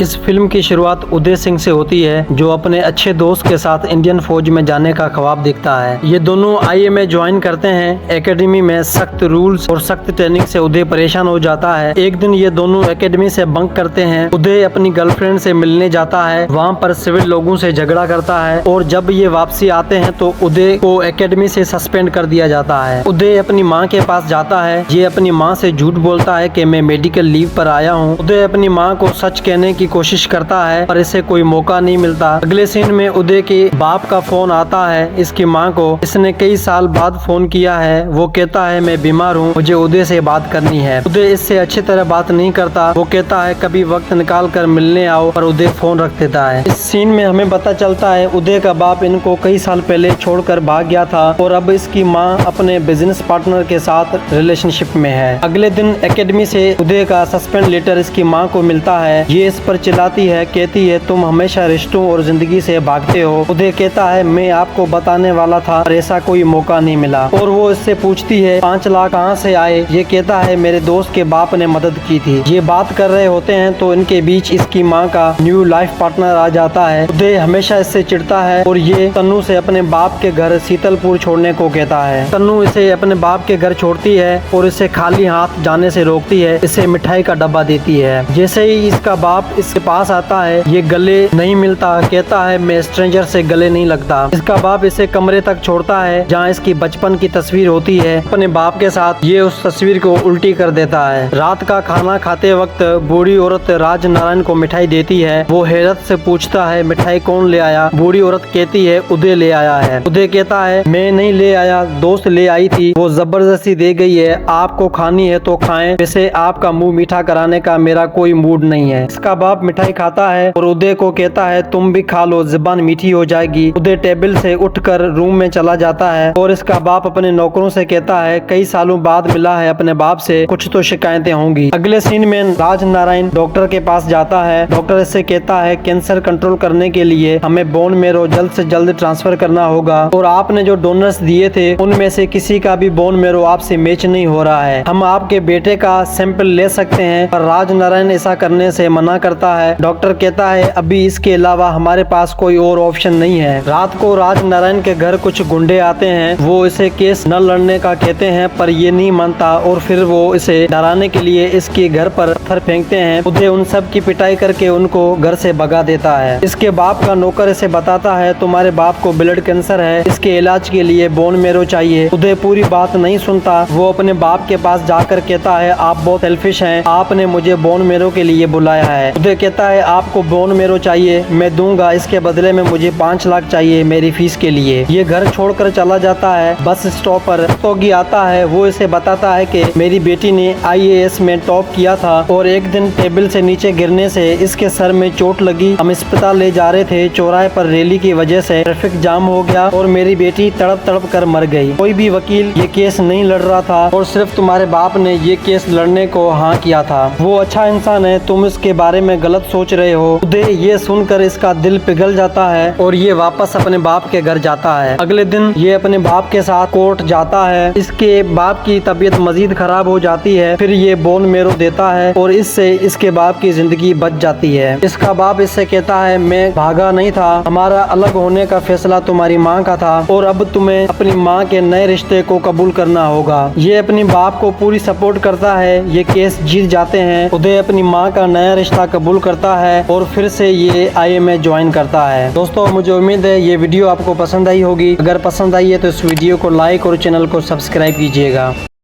इस फिल्म की शुरुआत उदय सिंह से होती है, जो अपने अच्छे दोस्त के साथ इंडियन फौज में जाने का ख्वाब देखता है। ये दोनों आईएमए ज्वाइन करते हैं। एकेडमी में सख्त रूल्स और सख्त ट्रेनिंग से उदय परेशान हो जाता है। एक दिन ये दोनों एकेडमी से बंक करते हैं। उदय अपनी गर्लफ्रेंड से मिलने जाता है, वहाँ पर सिविल लोगों से झगड़ा करता है और जब ये वापसी आते हैं तो उदय को एकेडमी से सस्पेंड कर दिया जाता है। उदय अपनी माँ के पास जाता है। ये अपनी माँ से झूठ बोलता है कि मैं मेडिकल लीव पर आया हूँ। उदय अपनी माँ को सच कहने की कोशिश करता है पर इसे कोई मौका नहीं मिलता। अगले सीन में उदय के बाप का फोन आता है इसकी माँ को। इसने कई साल बाद फोन किया है। वो कहता है मैं बीमार हूँ, मुझे उदय से बात करनी है। उदय इससे अच्छी तरह बात नहीं करता। वो कहता है कभी वक्त निकाल कर मिलने आओ, पर उदय फोन रख देता है। इस सीन में हमें पता चलता है उदय का बाप इनको कई साल पहले छोड़कर भाग गया था और अब इसकी माँ अपने बिजनेस पार्टनर के साथ रिलेशनशिप में है। अगले दिन एकेडमी से उदय का सस्पेंड लेटर इसकी माँ को मिलता है। ये इस पर चिल्लाती है, कहती है तुम हमेशा रिश्तों और जिंदगी से भागते हो। उदय कहता है मैं आपको बताने वाला था पर ऐसा कोई मौका नहीं मिला। और वो इससे पूछती है 5 लाख कहाँ से आए। ये कहता है मेरे दोस्त के बाप ने मदद की थी। ये बात कर रहे होते हैं तो इनके बीच इसकी माँ का न्यू लाइफ पार्टनर आ जाता है। उदय हमेशा इससे चिढ़ता है और ये तन्नू से अपने बाप के घर शीतलपुर छोड़ने को कहता है। तन्नू इसे अपने बाप के घर छोड़ती है और इसे खाली हाथ जाने से रोकती है। इसे मिठाई का डब्बा देती है। जैसे ही इसका बाप इसके पास आता है ये गले नहीं मिलता। कहता है मैं स्ट्रेंजर से गले नहीं लगता। इसका बाप इसे कमरे तक छोड़ता है जहाँ इसकी बचपन की तस्वीर होती है। अपने बाप के साथ ये उस तस्वीर को उल्टी कर देता है। रात का खाना खाते वक्त बूढ़ी औरत राज नारायण को मिठाई देती है। वो हैरत से पूछता है मिठाई कौन ले आया। बूढ़ी औरत कहती है उदय ले आया है। उदय कहता है मैं नहीं ले आया, दोस्त ले आई थी, वो जबरदस्ती दे गई है, आपको खानी है तो खाएं, वैसे आपका मुंह मीठा कराने का मेरा कोई मूड नहीं है। इसका बाप मिठाई खाता है और उदय को कहता है तुम भी खा लो, जुबान मीठी हो जाएगी। उदय टेबल से उठकर रूम में चला जाता है और इसका बाप अपने नौकरों से कहता है कई सालों बाद मिला है अपने बाप से, कुछ तो शिकायतें होंगी। अगले सीन में राज नारायण डॉक्टर के पास जाता है। डॉक्टर इससे कहता है कैंसर कंट्रोल करने के लिए हमें बोन मेरो जल्द से जल्द ट्रांसफर करना होगा और आपने जो डोनर्स दिए थे उनमें से किसी का भी बोन मेरो आपसे मैच नहीं हो रहा है। हम आपके बेटे का सैंपल ले सकते हैं पर राज नारायण ऐसा करने से मना करता है। डॉक्टर कहता है अभी इसके अलावा हमारे पास कोई और ऑप्शन नहीं है। रात को राज नारायण के घर कुछ गुंडे आते हैं। वो इसे केस न लड़ने का कहते हैं पर ये नहीं मानता और फिर वो इसे डराने के लिए इसके घर पर पत्थर फेंकते हैं। उदय उन सब की पिटाई करके उनको घर से भगा देता है। इसके बाप का नौकर इसे बताता है तुम्हारे बाप को ब्लड कैंसर है, इसके इलाज के लिए बोन मेरो चाहिए। उदय पूरी बात नहीं सुनता। वो अपने बाप के पास जाकर कहता है आप बहुत सेल्फिश हैं, आपने मुझे बोन मेरो के लिए बुलाया है। उदय कहता है आपको बोन मेरो चाहिए, मैं दूंगा, इसके बदले में मुझे 5 लाख चाहिए मेरी फीस के लिए। ये घर छोड़कर चला जाता है। बस स्टॉप पर तोगी आता है। वो इसे बताता है कि मेरी बेटी ने IAS में टॉप किया था और एक दिन टेबल से नीचे गिरने से इसके सर में चोट लगी। हम अस्पताल ले जा रहे थे, चौराहे पर रैली की वजह से ट्रैफिक जाम हो गया और मेरी बेटी तड़प तड़प कर मर गई। कोई भी वकील ये केस नहीं लड़ रहा था और सिर्फ तुम्हारे बाप ने ये केस लड़ने को हाँ किया था। वो अच्छा इंसान है, तुम इसके बारे में गलत सोच रहे हो। उदय ये सुनकर इसका दिल पिघल जाता है और ये वापस अपने बाप के घर जाता है। अगले दिन ये अपने बाप के साथ कोर्ट जाता है। इसके बाप की तबीयत मजीद खराब हो जाती है। फिर ये बोन मेरो देता है और इससे इसके बाप की जिंदगी बच जाती है। इसका बाप इससे कहता है मैं भागा नहीं था, हमारा अलग होने का फैसला तुम्हारी माँ का था और अब तुम्हें अपनी माँ के नए रिश्ते को कबूल करना होगा। ये अपनी बाप को पूरी सपोर्ट करता है। ये केस जीत जाते हैं। उदय अपनी माँ का नया रिश्ता कबूल करता है और फिर से ये IMA ज्वाइन करता है। दोस्तों मुझे उम्मीद है ये वीडियो आपको पसंद आई होगी। अगर पसंद आई है तो इस वीडियो को लाइक और चैनल को सब्सक्राइब कीजिएगा।